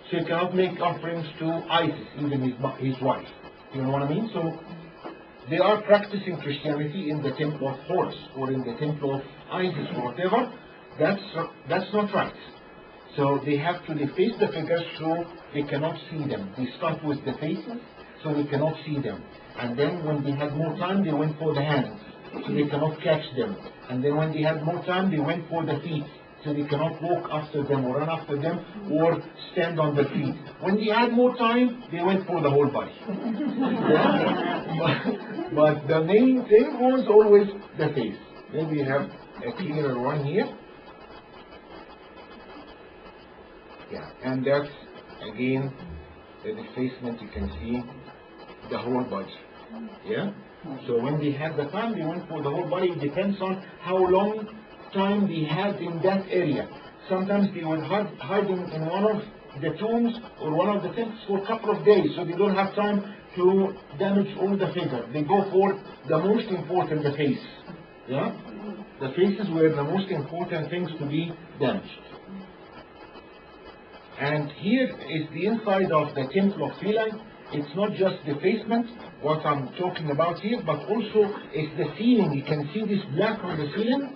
So he cannot make offerings to Isis, even his wife. You know what I mean? So they are practicing Christianity in the temple of Horus or in the temple of Isis or whatever. That's not right. So they have to deface the figures so they cannot see them. They start with the faces so they cannot see them. And then when they had more time, they went for the hands so they cannot catch them. And then when they had more time, they went for the feet so they cannot walk after them or run after them or stand on the feet. When they had more time, they went for the whole body. But the main thing was always the face. Maybe you have a clearer one here. Yeah, and that's again the defacement. You can see the whole body. Yeah. So when they had the time, they went for the whole body. It depends on how long time they had in that area. Sometimes they were hiding in one of the tombs or one of the temples for a couple of days, so they don't have time to damage all the figure. They go for the most important, the face. Yeah, the faces were the most important things to be damaged. And here is the inside of the temple of Philae. It's not just defacement, what I'm talking about here, but also it's the ceiling. You can see this black on the ceiling,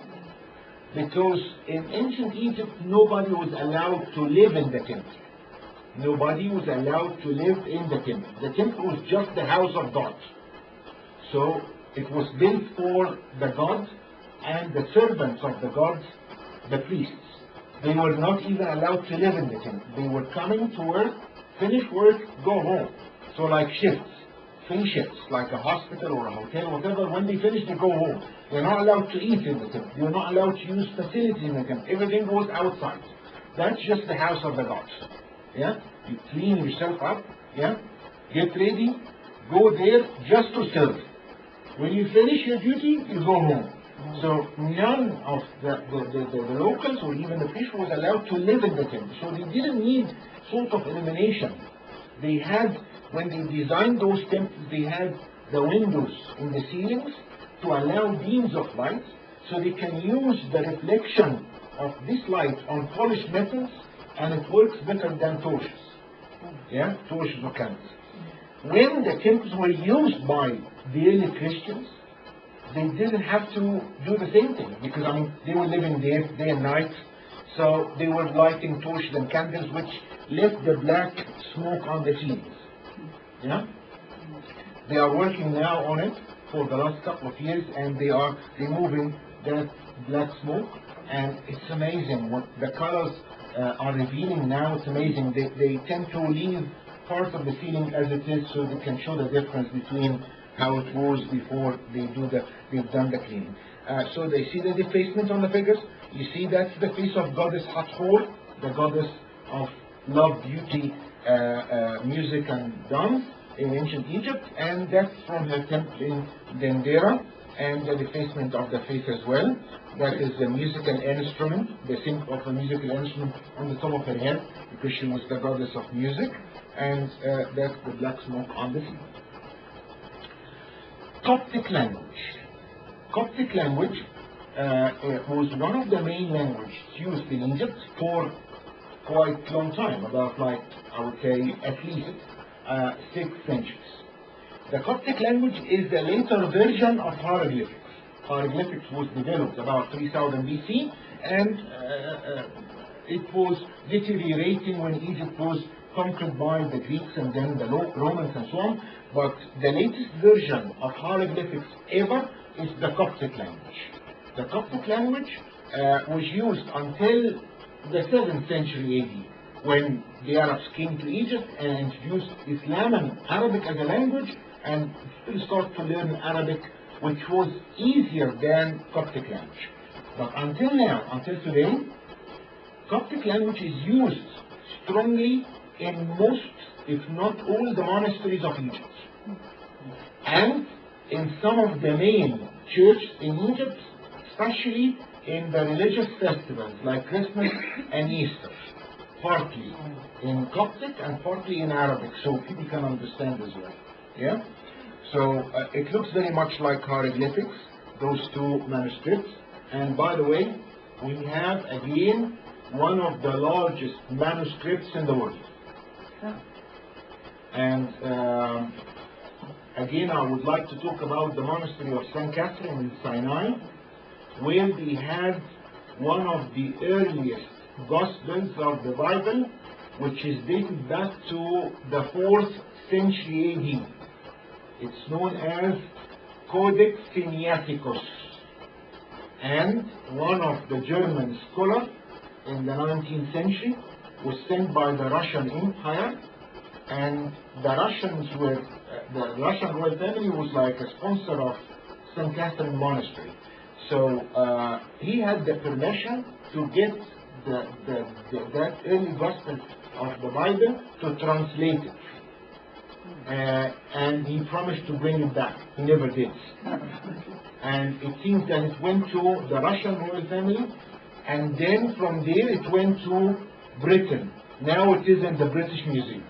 because in ancient Egypt, nobody was allowed to live in the temple. Nobody was allowed to live in the temple. The temple was just the house of God. So it was built for the gods and the servants of the gods, the priests. They were not even allowed to live in the temple. They were coming to work, finish work, go home. So like shifts, 3 shifts, like a hospital or a hotel, whatever. When they finish, they go home. They're not allowed to eat in the temple. They're not allowed to use facilities in the temple. Everything goes outside. That's just the house of the gods. Yeah? You clean yourself up. Yeah? Get ready. Go there just to serve. When you finish your duty, you go home. So none of the locals or even the priests was allowed to live in the temple. So they didn't need sort of illumination. They had, when they designed those temples, they had the windows in the ceilings to allow beams of light, so they can use the reflection of this light on polished metals, and it works better than torches. Yeah, torches or candles. When the temples were used by the early Christians, they didn't have to do the same thing, because I mean they were living there day and night, so they were lighting torches and candles, which left the black smoke on the ceilings. Yeah, they are working now on it for the last couple of years, and they are removing that black smoke, and it's amazing what the colors are revealing now. It's amazing. They tend to leave part of the ceiling as it is, so they can show the difference between how it was before they've done the cleaning. So they see the defacement on the figures. You see that's the face of goddess Hathor, the goddess of love, beauty, music and dance in ancient Egypt, and that's from her temple in Dendera, and the defacement of the face as well. That is the musical instrument, the symbol of a musical instrument on the top of her head, because she was the goddess of music, and that's the black smoke on the ceiling. Coptic language. Coptic language was one of the main languages used in Egypt for quite a long time, about like, I would say, at least 6 centuries. The Coptic language is the later version of hieroglyphics. Hieroglyphics was developed about 3000 BC, and it was deteriorating when Egypt was conquered by the Greeks and then the Romans and so on. But the latest version of hieroglyphics ever is the Coptic language. The Coptic language was used until the 7th century AD, when the Arabs came to Egypt and introduced Islam and Arabic as a language, and people started to learn Arabic, which was easier than Coptic language. But until now, until today, Coptic language is used strongly in most, if not all, the monasteries of Egypt, and in some of the main churches in Egypt, especially in the religious festivals like Christmas and Easter, partly in Coptic and partly in Arabic, so people can understand as well. Yeah, so it looks very much like hieroglyphics, those two manuscripts. And by the way, we have again one of the largest manuscripts in the world. And again, I would like to talk about the monastery of St. Catherine in Sinai, where they had one of the earliest Gospels of the Bible, which is dated back to the 4th century AD. It's known as Codex Sinaiticus. And one of the German scholars in the 19th century was sent by the Russian Empire, and the Russians were, the Russian royal family was like a sponsor of St. Catherine Monastery. So he had the permission to get that early gospel of the Bible to translate it. And he promised to bring it back. He never did. And it seems that it went to the Russian royal family, and then from there it went to Britain. Now it is in the British Museum.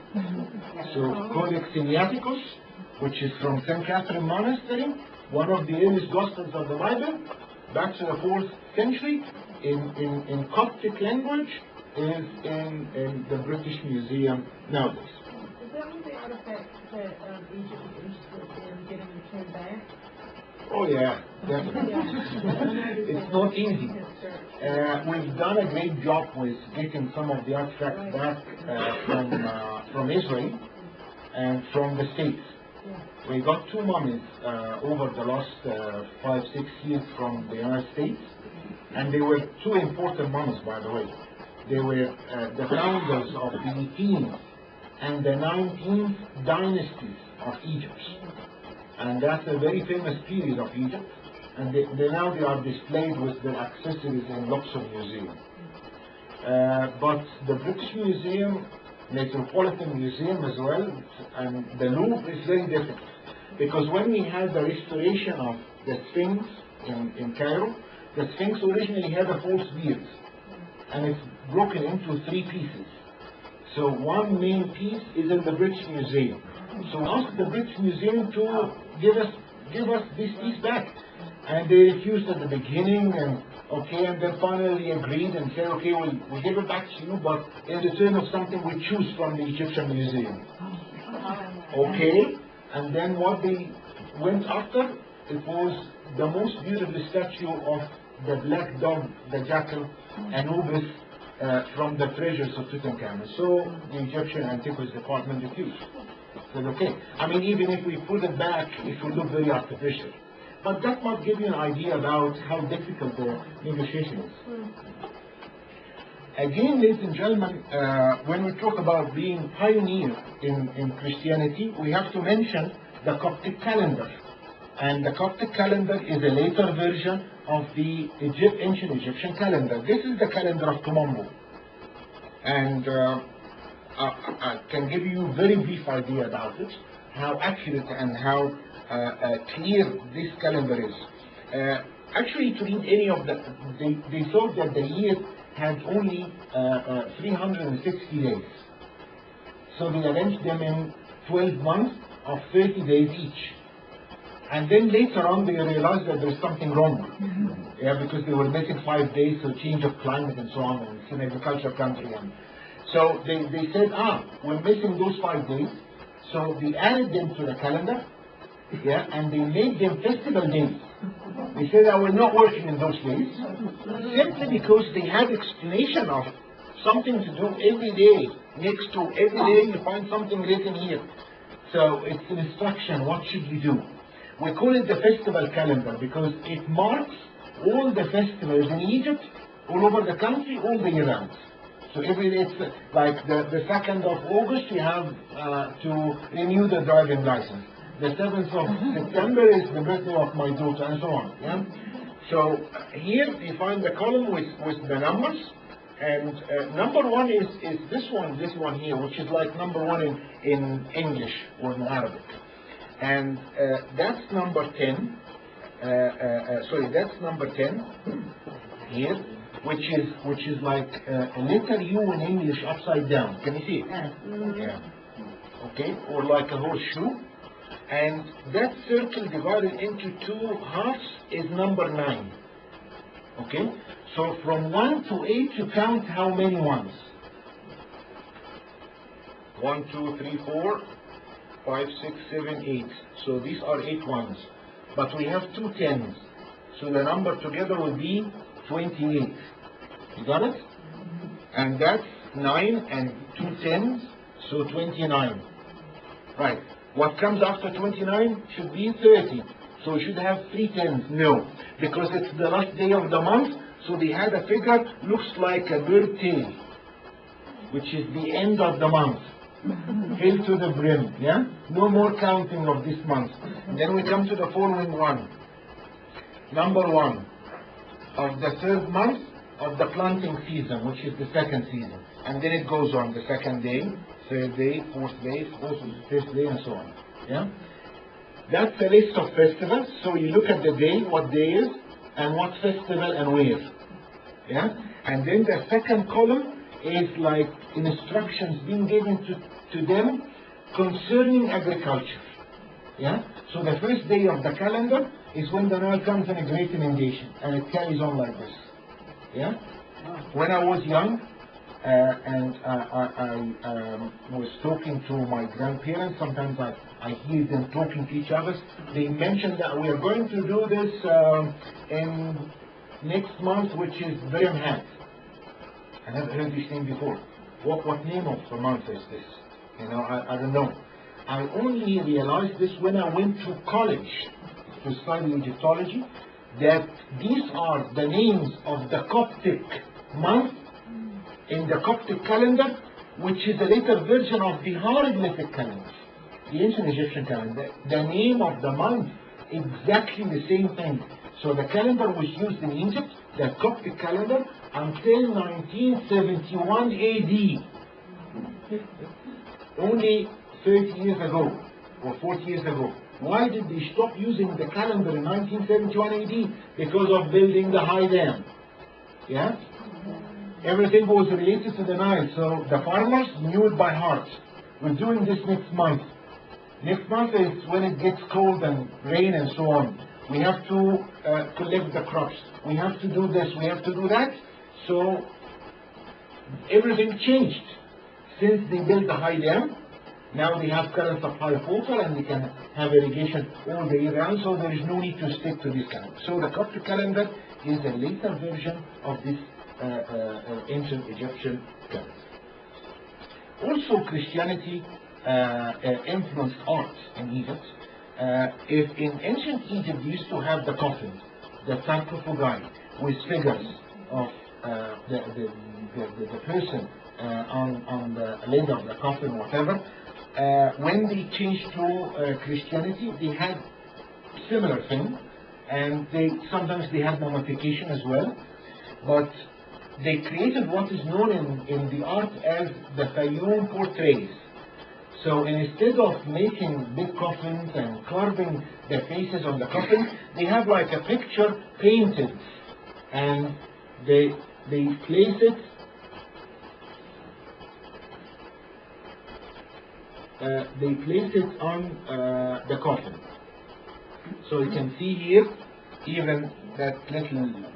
So Codex Sinaiticus, which is from St. Catherine Monastery, one of the earliest Gospels of the Bible, back to the 4th century, in Coptic language, is in the British Museum nowadays. Is that one of the artifacts that Egypt was interested in getting returned back? Oh yeah, definitely. It's not easy. We've done a great job with getting some of the artifacts back from Israel and from the States. We got 2 mummies over the last 5-6 years from the United States, and they were 2 important mummies, by the way. They were the founders of the 18th and the 19th dynasties of Egypt. And that's a very famous period of Egypt, and now they are displayed with their accessories in Luxor Museum. But the British Museum, Metropolitan Museum as well, and the Louvre is very different. Because when we had the restoration of the Sphinx in Cairo, the Sphinx originally had a false beard, and it's broken into 3 pieces. So one main piece is in the British Museum. So we asked the British Museum to give us this piece back, and they refused at the beginning, and then finally agreed and said, okay, we'll give it back to you, but in return of something we choose from the Egyptian Museum. Okay, and then what they went after, it was the most beautiful statue of the black dog, the jackal, Anubis, from the treasures of Tutankhamun. So the Egyptian Antiquities Department refused. Said, okay, I mean, even if we put it back, it will look very artificial. But that might give you an idea about how difficult the negotiation is. Again, ladies and gentlemen, when we talk about being pioneer in Christianity, we have to mention the Coptic calendar. And the Coptic calendar is a later version of the ancient Egyptian calendar. This is the calendar of Tumambo. And I can give you a very brief idea about it, how accurate and how clear this calendar is. Actually, to read any of the, they thought that the year had only 360 days. So they arranged them in 12 months of 30 days each. And then later on they realized that there's something wrong. Yeah, because they were missing 5 days, so change of climate and so on, and it's an agricultural country. And so they said, we're missing those 5 days. So they added them to the calendar, yeah, and they made them festival days. They said I was not working in those days, simply because they had explanation of something to do every day. Next to every day you find something written here. So it's an instruction, what should we do? We call it the festival calendar because it marks all the festivals in Egypt, all over the country, all the year round. So every day, it's like the 2nd of August, you have to renew the driving license. The 7th of September is the birthday of my daughter, and so on. Yeah? So here you find the column with the numbers, and number 1 is this one here, which is like number 1 in English or in Arabic. And that's number 10. That's number 10 here, which is like a letter U in English upside down. Can you see it? Yeah. Okay, or like a horseshoe. And that circle divided into 2 halves is number 9. Okay, so from 1 to 8 you count how many ones. 1, 2, 3, 4, 5, 6, 7, 8. So these are 8 ones. But we have 2 tens. So the number together will be 28. You got it? And that's 9 and 2 tens, so 29. Right. What comes after 29 should be 30. So we should have 3 tens. No. Because it's the last day of the month, so they had a figure, looks like a bird tail, which is the end of the month. Fill to the brim, yeah? No more counting of this month. And then we come to the following one. Number 1 of the 3rd month of the planting season, which is the 2nd season. And then it goes on, the 2nd day, 3rd day, 4th day, 5th day, and so on. Yeah? That's a list of festivals. So you look at the day, what day is, and what festival and where. Yeah? And then the second column is like instructions being given to them concerning agriculture. Yeah? So the first day of the calendar is when the Nile comes in a great inundation, and it carries on like this. Yeah? When I was young, and I was talking to my grandparents, sometimes I hear them talking to each other. They mentioned that we are going to do this in next month, which is Brigham Hat. I never heard this name before. What name of the month is this? You know, I don't know. I only realized this when I went to college to study Egyptology, that these are the names of the Coptic month in the Coptic calendar, which is a later version of the hieroglyphic calendar, the ancient Egyptian calendar. The name of the month, exactly the same thing. So the calendar was used in Egypt, the Coptic calendar, until 1971 AD. Only 30 years ago, or 40 years ago. Why did they stop using the calendar in 1971 AD? Because of building the high dam. Yeah? Everything was related to the Nile, so the farmers knew it by heart. We're doing this next month. Next month is when it gets cold and rain and so on. We have to collect the crops. We have to do this, we have to do that. So everything changed. Since they built the high dam, now they have current supply of water and they can have irrigation all the year round, so there is no need to stick to this calendar. So the Coptic calendar is a later version of this ancient Egyptian calendar. Also, Christianity influenced art in Egypt. If in ancient Egypt you used to have the coffin, the sarcophagi, with figures of the person on the lid of the coffin, whatever, when they changed to Christianity, they had similar thing, and sometimes they had mummification as well, but they created what is known in the art as the Fayoum portraits. So instead of making big coffins and carving the faces on the coffin, they have like a picture painted, and they place it on the coffin. So you can see here even that little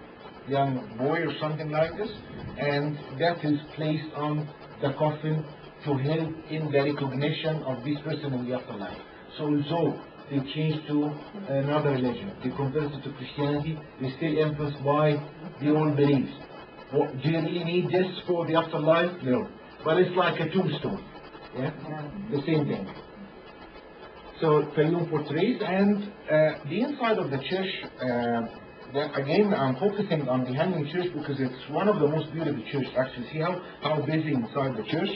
young boy or something like this, and that is placed on the coffin to help in the recognition of this person in the afterlife. So although they changed to another religion, they converted to Christianity, they still influenced by the old beliefs. Do you really need this for the afterlife? No. But it's like a tombstone. Yeah? The same thing. So Fayoum portraits, and the inside of the church, again I'm focusing on the Hanging Church because it's one of the most beautiful churches. Actually, see how busy inside the church.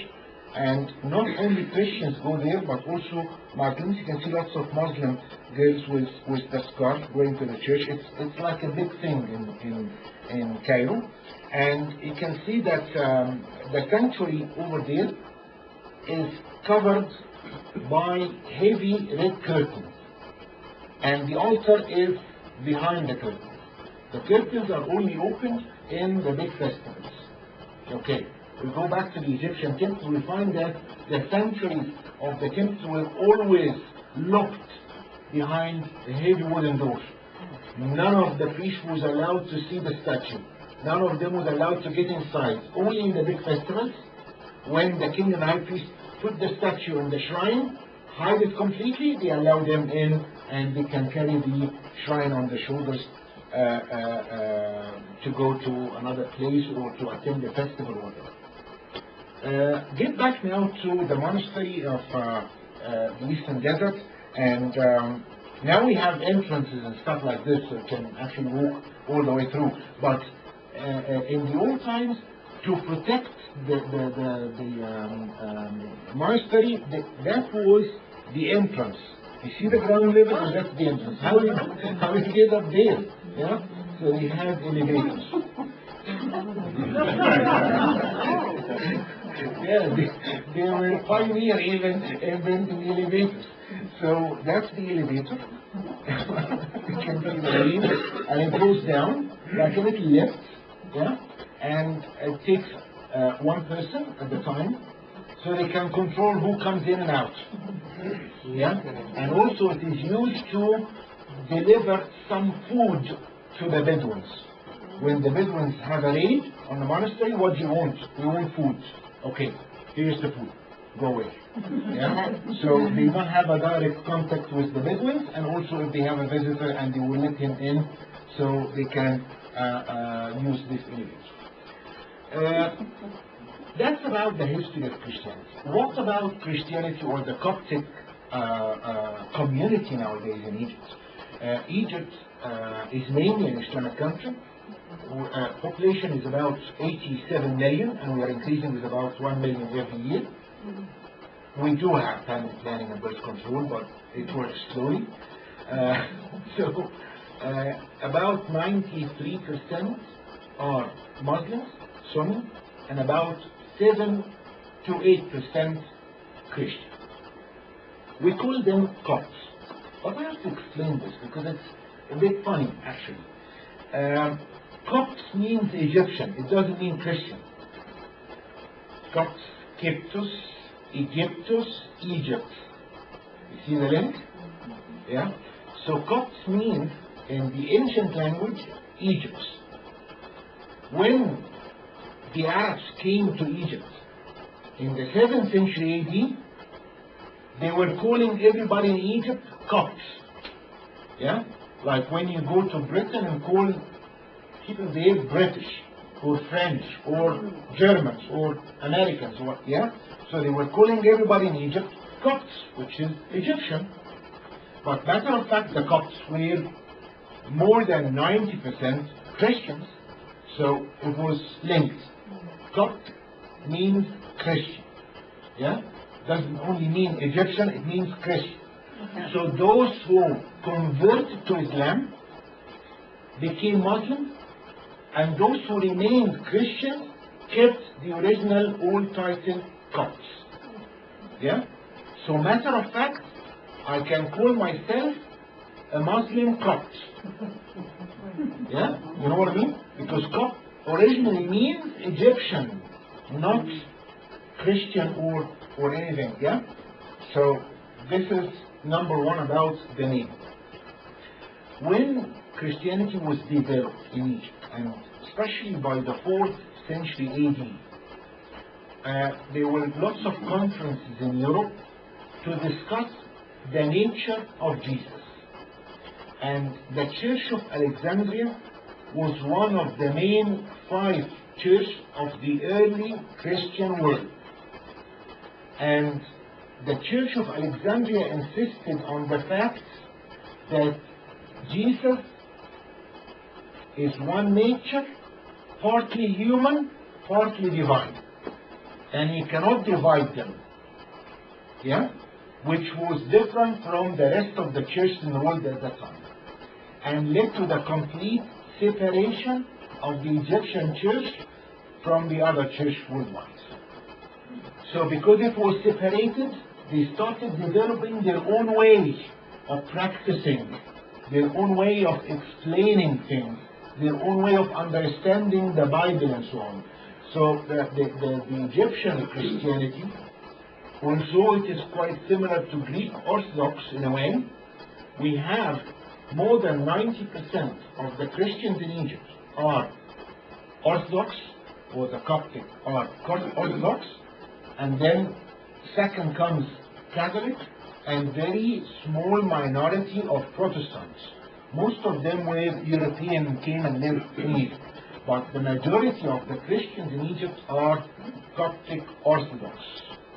And not only Christians go there, but also Muslims. You can see lots of Muslim girls with the scarf going to the church. It's like a big thing in Cairo. And you can see that the sanctuary over there is covered by heavy red curtains, and the altar is behind the curtains. The curtains are only opened in the big festivals. Okay, we go back to the Egyptian temples, we find that the sanctuaries of the temples were always locked behind a heavy wooden door. None of the priests was allowed to see the statue. None of them was allowed to get inside. Only in the big festivals, when the king and high priest put the statue in the shrine, hide it completely, they allow them in, and they can carry the shrine on the shoulders to go to another place or to attend a festival or whatever. Get back now to the monastery of the Eastern Desert, and now we have entrances and stuff like this, so you can actually walk all the way through. But in the old times, to protect the monastery, that was the entrance. You see the ground level, and that's the entrance. How you get up there? Yeah, so they had elevators. Yeah, they were pioneer even inventing elevators. So that's the elevator. You can see the lever, and it goes down like a little lift. Yeah, and it takes one person at the time, so they can control who comes in and out. Yeah, and also it is used to deliver some food to the Bedouins. When the Bedouins have a raid on the monastery, what do you want? We want food. Okay, here's the food. Go away. Yeah? So they don't have a direct contact with the Bedouins, and also if they have a visitor and they will let him in, so they can use this image. That's about the history of Christianity. What about Christianity or the Coptic community nowadays in Egypt? Egypt is mainly an Islamic country. Population is about 87 million, and we are increasing with about 1 million every year. We do have family planning and birth control, but it works slowly. So about 93% are Muslims, Sunni, and about 7 to 8% Christian. We call them Copts. But I have to explain this because it's a bit funny, actually. Copts means Egyptian. It doesn't mean Christian. Copts, Kyptos, Egyptus, Egypt. You see the link? Yeah? So Copts means, in the ancient language, Egypt. When the Arabs came to Egypt in the 7th century AD, they were calling everybody in Egypt Copts. Yeah? Like when you go to Britain and call people there British or French or Germans or Americans, or yeah? So they were calling everybody in Egypt Copts, which is Egyptian. But matter of fact, the Copts were more than 90% Christians, so it was linked. Copt means Christian. Yeah? Doesn't only mean Egyptian, it means Christian. So those who converted to Islam became Muslim, and those who remained Christian kept the original old title Copts. Yeah? So matter of fact, I can call myself a Muslim Copt. Yeah? You know what I mean? Because Copt originally means Egyptian, not Christian or anything. Yeah? So this is number one about the name. When Christianity was developed in Egypt, and especially by the 4th century AD, there were lots of conferences in Europe to discuss the nature of Jesus. And the Church of Alexandria was one of the main 5 churches of the early Christian world. And the Church of Alexandria insisted on the fact that Jesus is one nature, partly human, partly divine. And he cannot divide them. Yeah? Which was different from the rest of the churches in the world at that time. And led to the complete separation of the Egyptian church from the other church worldwide. So because it was separated, they started developing their own way of practicing, their own way of explaining things, their own way of understanding the Bible and so on. So the Egyptian Christianity, although it is quite similar to Greek Orthodox in a way, we have more than 90% of the Christians in Egypt are Orthodox, or the Coptic are Orthodox, and then Second comes Catholic, and very small minority of Protestants. Most of them were European, came and lived in Egypt. But the majority of the Christians in Egypt are Coptic Orthodox.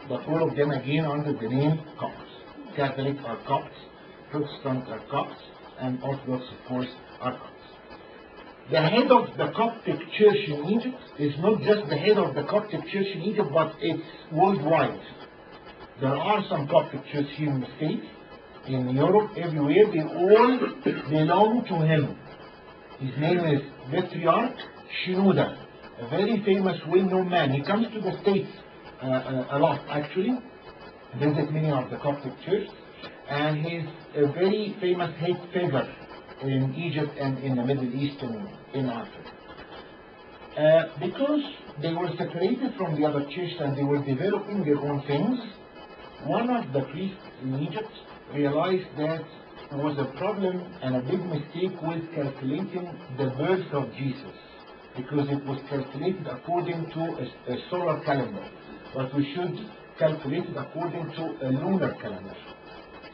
But all of them again under the name Copts. Catholic are Copts, Protestant are Copts, and Orthodox of course are Copts. The head of the Coptic Church in Egypt is not just the head of the Coptic Church in Egypt, but it's worldwide. There are some Coptic churches here in the States, in Europe, everywhere. They all belong to him. His name is Patriarch Shenouda, a very famous, well-known man. He comes to the States a lot, actually, visit many of the Coptic churches, and he's a very famous head figure in Egypt and in the Middle East and in Africa. Because they were separated from the other churches and they were developing their own things, one of the priests in Egypt realized that there was a problem and a big mistake with calculating the birth of Jesus, because it was calculated according to a solar calendar, but we should calculate it according to a lunar calendar.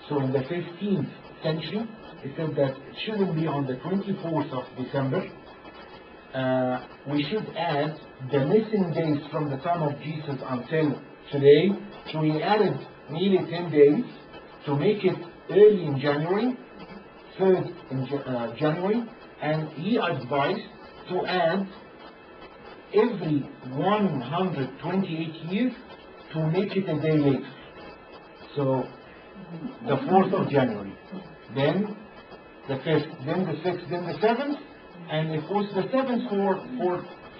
So in the 15th century, it said that it shouldn't be on the 24th of December. We should add the missing days from the time of Jesus until today. So we added nearly 10 days to make it early in January, 3rd in January, and he advised to add every 128 years to make it a day later. So the 4th of January, then the 5th, then the 6th, then the 7th, and it was the 7th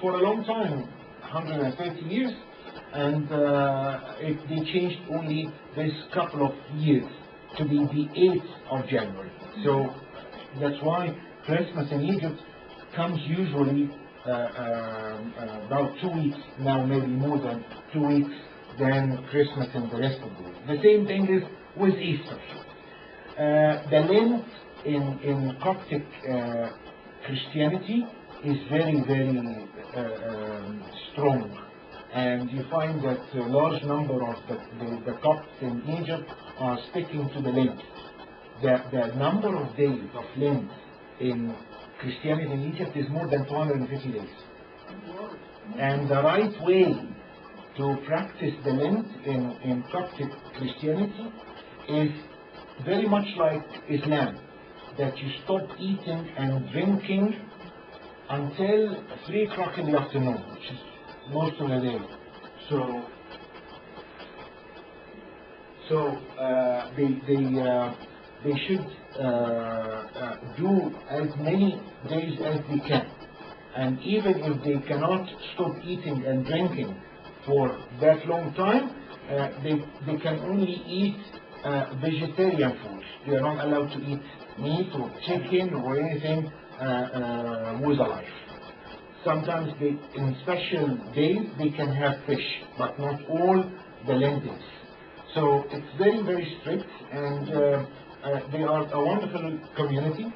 for a long time, 130 years, and they changed only this couple of years to be the 8th of January. So that's why Christmas in Egypt comes usually about 2 weeks, now maybe more than 2 weeks, than Christmas in the rest of the world. The same thing is with Easter. The Lent in Coptic Christianity is very, very strong. And you find that a large number of the Copts in Egypt are sticking to the Lent. The number of days of Lent in Christianity in Egypt is more than 250 days. And the right way to practice the Lent in Coptic Christianity is very much like Islam, that you stop eating and drinking until 3 o'clock in the afternoon, which is most of the day. So they should do as many days as they can, and even if they cannot stop eating and drinking for that long time, they can only eat vegetarian food. They are not allowed to eat meat or chicken or anything with a life. Sometimes in special days they can have fish, but not all the Lentils. So it's very, very strict, and they are a wonderful community.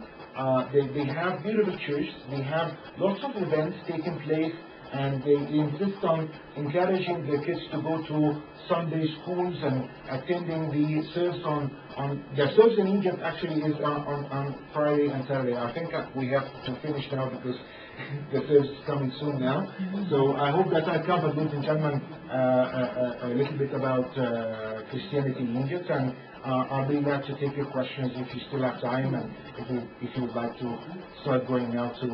They have beautiful churches, they have lots of events taking place, and they insist on encouraging their kids to go to Sunday schools and attending the service on the service in Egypt actually is on Friday and Saturday. I think we have to finish now because the service is coming soon now. So I hope that I covered, ladies and gentlemen, a little bit about Christianity in Egypt, and I'll be glad to take your questions if you still have time, and if you would like to start going now to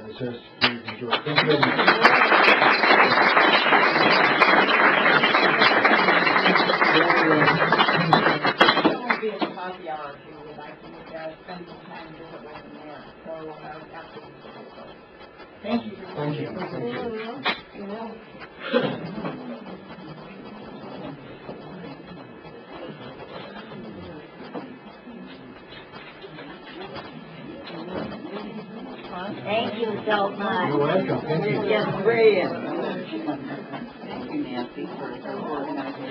the service, please enjoy. Thank you very much. There will be a coffee hour if you would like to spend some time and visit with them there. So after this. Thank you. Thank you. Thank you so much. You're welcome. Thank you. You're just brilliant. Thank you, Nancy, for organizing.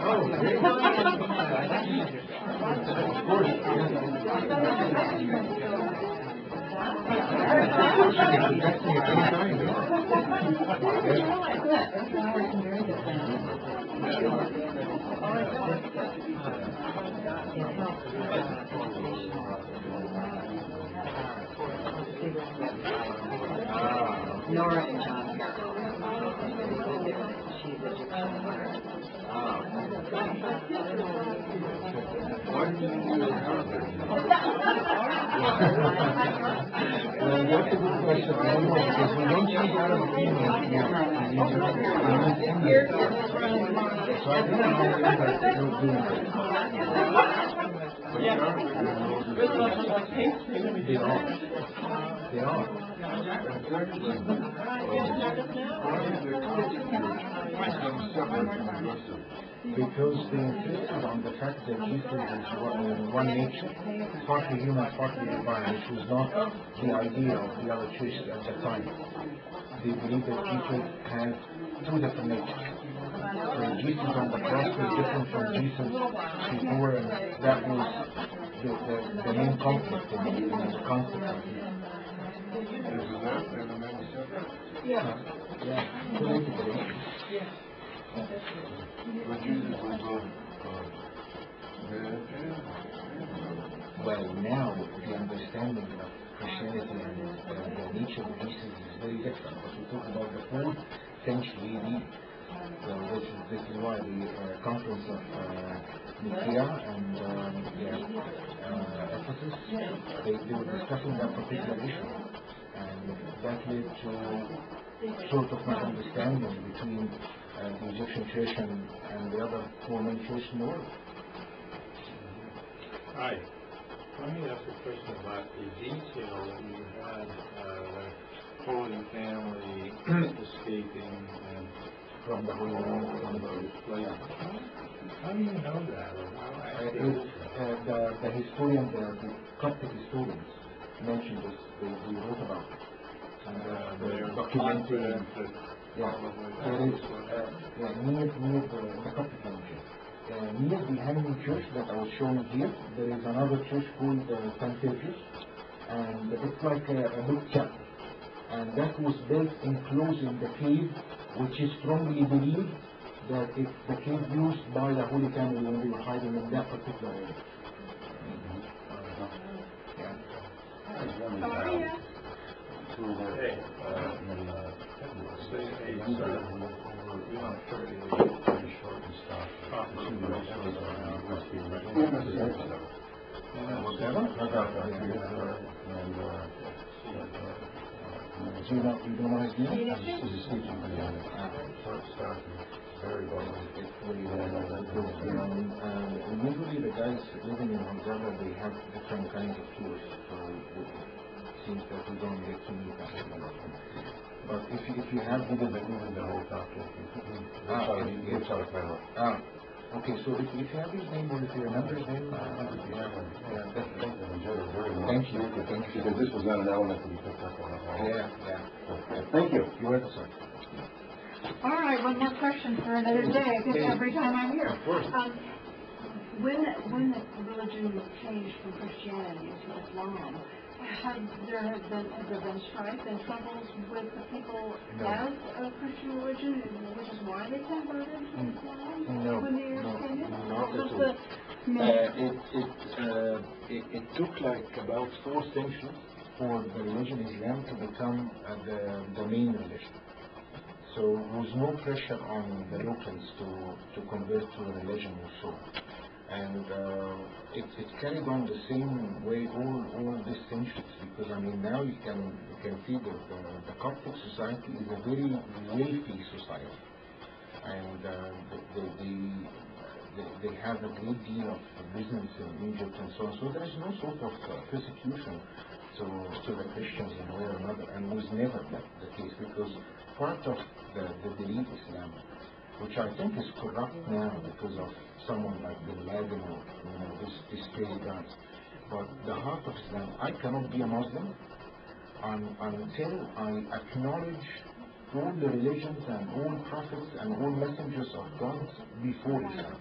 Oh, great. Of course. Anytime. Nora and John. She's Well, that's a good question. I don't know, because we don't use Arab females here in Egypt. So I think that they're doing it. They are. They are. Because they insisted on the fact that Jesus is one nature, partly human, partly divine, which was not the idea of the other churches at the time. They believed that Jesus had two different natures. So Jesus on the cross was different from Jesus before, and that was the main conflict in the concept of it. Yeah, politically. Well, now the understanding of Christianity and the nature of Jesus is very different. But we talk about the 4th century AD. So this is why the conference of Nicaea and Ephesus, they were discussing that particular issue, and that led to sort of misunderstanding between the Egyptian church and the other 4 main churches in the world. Hi. Let me ask a question about the detail that you had, the Holy Family escaping and From the Holy Land, from the place. How do you know that? Or how the historian, the Coptic historians mentioned this. They wrote about it. And they're the documentary. confident that Yeah, there is near the Coptic language. Near the hanging church that I was showing here, there is another church called St. Petrus, and it's like a big chapel. And that was built enclosing the cave, which is strongly believed that it's the cave used by the Holy Family when they were hiding in that particular area. You don't know his name? Usually the guys living in Hungary, they have different kinds of tours, so it seems that we don't get to meet them. But if you have the whole okay, so if you have his name or if you remember his name, thank you. Because this was not an element to be picked up on. Thank you. You're welcome, sir. All right, one more question for another day, because every time I'm here. Of course. When the religion was changed from Christianity to Islam, have there been strife and troubles with the people as a Christian religion, which is why they converted to Islam when they were extended? It took like about 4 centuries for the religion Islam to become the main religion. So there was no pressure on the locals to convert to a religion or so. And it carried on the same way all these centuries, because I mean now you can see that the Coptic society is a very wealthy society, and they have a great deal of business in Egypt and so on. So there is no sort of persecution to the Christians in one or another, and was never the case, because part of the belief Islam, which I think is corrupt now because of someone like Bin Laden or this crazy guys. But the heart of Islam, I cannot be a Muslim until I acknowledge all the religions and all prophets and all messengers of God before Islam.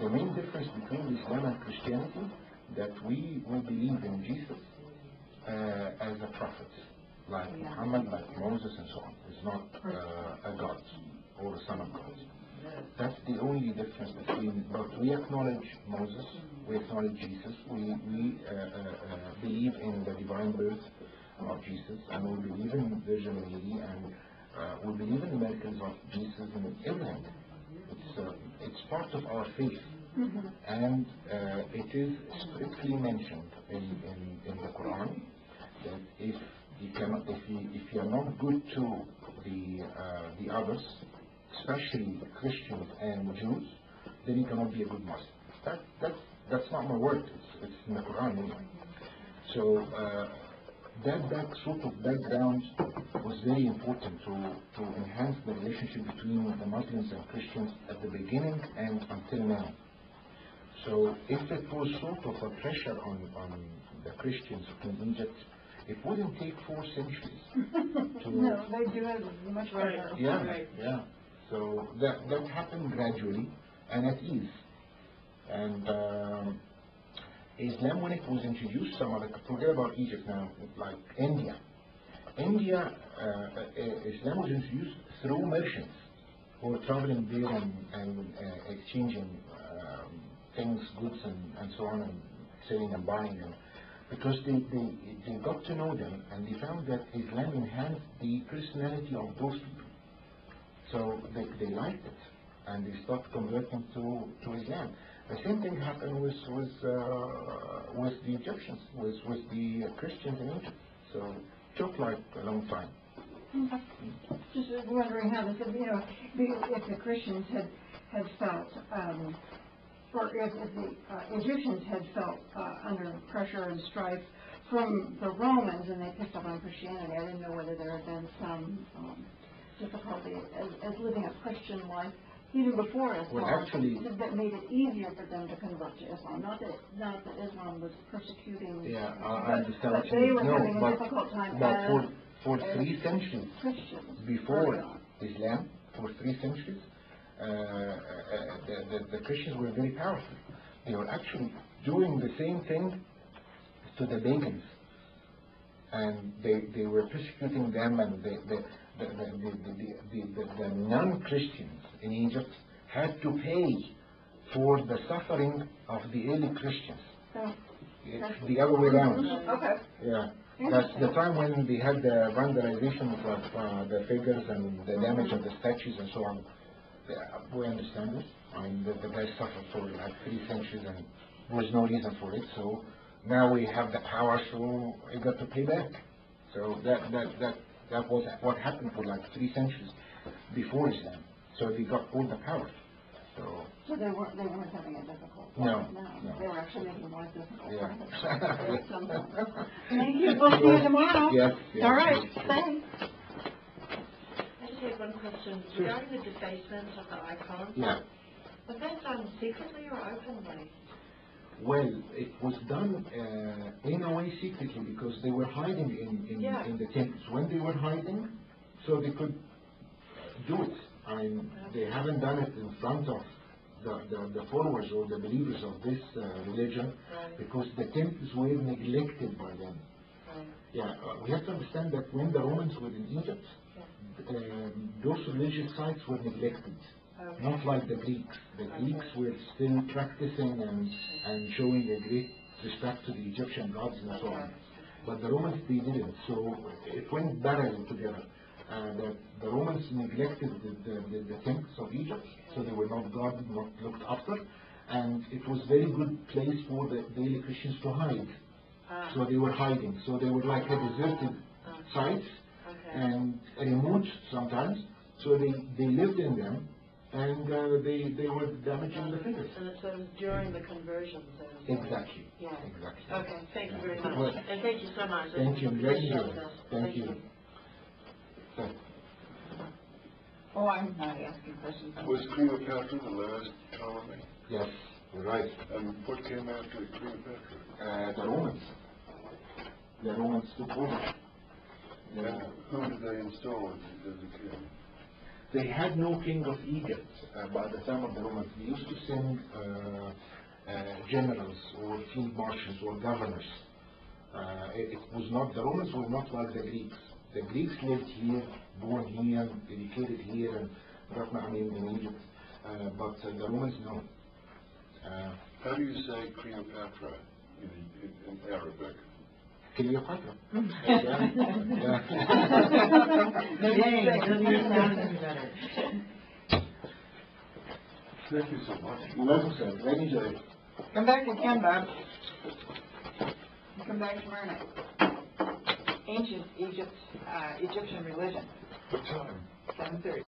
The main difference between Islam and Christianity, that we believe in Jesus as a prophet. like Muhammad, like Moses, and so on. He's not a god or a son of God. That's the only difference between. But we acknowledge Moses, we acknowledge Jesus, we believe in the divine birth of Jesus, and we believe in Virgin Mary, and we believe in the miracles of Jesus and everything. It's part of our faith, and it is strictly mentioned in the Quran that if you are not good to the others, especially Christians and Jews, then you cannot be a good Muslim. That's not my word. It's in the Quran anyway. So that sort of background was very important to enhance the relationship between the Muslims and Christians at the beginning and until now. So if it was sort of a pressure on the Christians in Egypt, it wouldn't take 4 centuries. No, they do it much better. Yeah. So that happened gradually and at ease. And Islam, when it was introduced, forget about Egypt now, like India. Islam was introduced through merchants who were traveling there and exchanging things, goods, and so on, and selling and buying them. Because they got to know them, and they found that Islam enhanced the personality of those people. So they liked it, and they started converting to Islam. The same thing happened with the Egyptians, with the Christians in Egypt. So it took like a long time. Just wondering how this, if the Christians had felt, or if the Egyptians had felt under pressure and strife from the Romans, and they picked up on Christianity. I didn't know whether there had been some difficulty as living a Christian life even before Islam, well, actually, that made it easier for them to convert to Islam. Not that Islam was persecuting. Yeah, I understand. But they were having a difficult time. But for 3 centuries Christians before Islam, for 3 centuries, the Christians were very powerful. They were actually doing the same thing to the pagans, and they were persecuting them, and the non-Christians in Egypt had to pay for the suffering of the early Christians. Oh. It's the other way around. Okay. Yeah. That's the time when they had the vandalization of the figures and the damage of the statues and so on. We understand this. I mean, the guys suffered for like 3 centuries and there was no reason for it. So now we have the power, so we got to pay back. So that was what happened for like 3 centuries before Islam. So they got all the power. So they weren't having a difficult No. They were actually making life difficult. Yeah. Thank you. We'll see you tomorrow. Yes. All right. Thanks. I just have one question. Regarding the defacement of the icons, Yeah. was that done secretly or openly? Well, it was done in a way secretly because they were hiding in the temples. When they were hiding, so they could do it. I mean, they haven't done it in front of the followers or the believers of this religion because the temples were neglected by them. Yeah, we have to understand that when the Romans were in Egypt, those religious sites were neglected. Not like the Greeks. The Greeks were still practicing and showing a great respect to the Egyptian gods and so on. But the Romans, they didn't. So it went parallel together. The Romans neglected the temples of Egypt, so they were not guarded, not looked after. And it was very good place for the early Christians to hide. So they were hiding. So they were like a deserted sites and remote sometimes. So they lived in them. And they were damaging the figures. And so it was during the conversions. Exactly. Yeah. Exactly. Okay, thank you very much. Well, and thank you so much. Thank you. Appreciate Thank you. this. Thank you. Oh, I'm not asking questions. Was Cleopatra the last ptolemy? Yes, you're right. And what came after Cleopatra? The Romans. The Romans took over. And who did they install as a king? They had no king of Egypt by the time of the Romans. They used to send generals or field marshals or governors. It was not, the Romans were not like the Greeks. The Greeks lived here, born here, educated here, and in Egypt. But the Romans, no. How do you say Cleopatra in Arabic? Cleopatra. Dang, it doesn't even sound any better. Thank you so much. Welcome, sir. Very enjoyed. Come back again, Bob. Come back tomorrow night. Ancient Egyptian religion, What time? 7:30.